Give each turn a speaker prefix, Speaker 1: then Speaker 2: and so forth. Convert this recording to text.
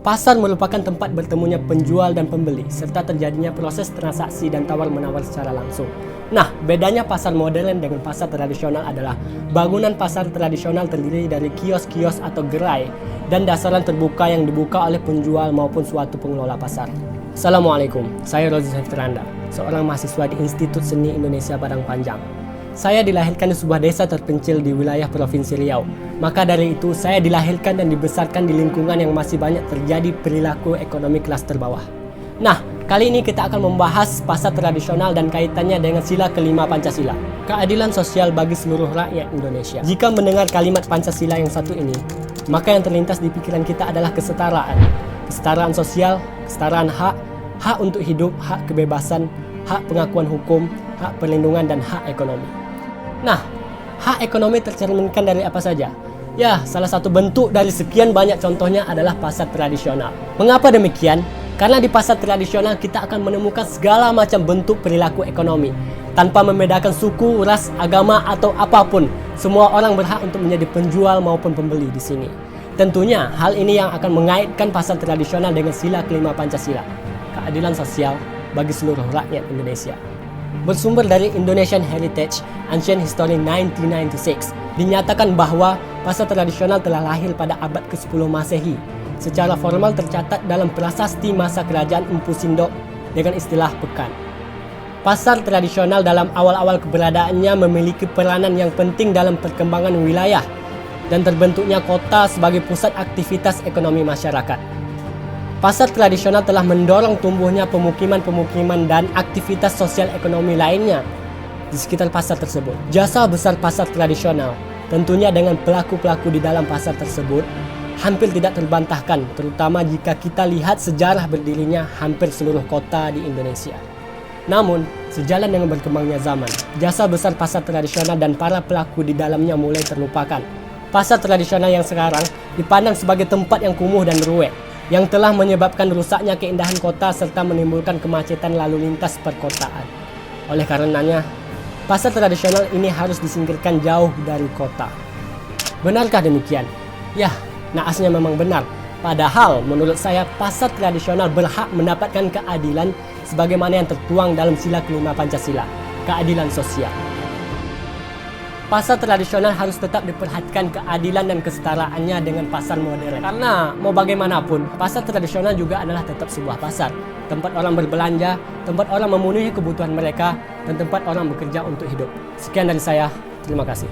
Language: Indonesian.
Speaker 1: Pasar merupakan tempat bertemunya penjual dan pembeli, serta terjadinya proses transaksi dan tawar-menawar secara langsung. Nah, bedanya pasar modern dengan pasar tradisional adalah bangunan pasar tradisional terdiri dari kios-kios atau gerai dan dasaran terbuka yang dibuka oleh penjual maupun suatu pengelola pasar. Assalamualaikum, saya Rozi Saftranda, seorang mahasiswa di Institut Seni Indonesia Padang Panjang. Saya dilahirkan di sebuah desa terpencil di wilayah Provinsi Riau. Maka dari itu, saya dilahirkan dan dibesarkan di lingkungan yang masih banyak terjadi perilaku ekonomi kelas terbawah. Nah, kali ini kita akan membahas pasar tradisional dan kaitannya dengan sila kelima Pancasila, keadilan sosial bagi seluruh rakyat Indonesia. Jika mendengar kalimat Pancasila yang satu ini, maka yang terlintas di pikiran kita adalah kesetaraan. Kesetaraan sosial, kesetaraan hak, hak untuk hidup, hak kebebasan, hak pengakuan hukum, hak perlindungan, dan hak ekonomi. Nah, hak ekonomi tercerminkan dari apa saja? Ya, salah satu bentuk dari sekian banyak contohnya adalah pasar tradisional. Mengapa demikian? Karena di pasar tradisional kita akan menemukan segala macam bentuk perilaku ekonomi. Tanpa membedakan suku, ras, agama, atau apapun, semua orang berhak untuk menjadi penjual maupun pembeli di sini. Tentunya, hal ini yang akan mengaitkan pasar tradisional dengan sila kelima Pancasila, keadilan sosial bagi seluruh rakyat Indonesia. Bersumber dari Indonesian Heritage Ancient History 1996, dinyatakan bahwa pasar tradisional telah lahir pada abad ke-10 Masehi. Secara formal tercatat dalam prasasti masa kerajaan Empu Sindok dengan istilah pekan. Pasar tradisional dalam awal-awal keberadaannya memiliki peranan yang penting dalam perkembangan wilayah dan terbentuknya kota sebagai pusat aktivitas ekonomi masyarakat. Pasar tradisional telah mendorong tumbuhnya pemukiman-pemukiman dan aktivitas sosial ekonomi lainnya di sekitar pasar tersebut. Jasa besar pasar tradisional, tentunya dengan pelaku-pelaku di dalam pasar tersebut, hampir tidak terbantahkan, terutama jika kita lihat sejarah berdirinya hampir seluruh kota di Indonesia. Namun, sejalan dengan berkembangnya zaman, jasa besar pasar tradisional dan para pelaku di dalamnya mulai terlupakan. Pasar tradisional yang sekarang dipandang sebagai tempat yang kumuh dan ruwet, yang telah menyebabkan rusaknya keindahan kota serta menimbulkan kemacetan lalu lintas perkotaan. Oleh karenanya, pasar tradisional ini harus disingkirkan jauh dari kota. Benarkah demikian? Ya, naasnya memang benar. Padahal menurut saya pasar tradisional berhak mendapatkan keadilan sebagaimana yang tertuang dalam sila kelima Pancasila, keadilan sosial. Pasar tradisional harus tetap diperhatikan keadilan dan kesetaraannya dengan pasar modern. Karena mau bagaimanapun, pasar tradisional juga adalah tetap sebuah pasar. Tempat orang berbelanja, tempat orang memenuhi kebutuhan mereka, dan tempat orang bekerja untuk hidup. Sekian dari saya, terima kasih.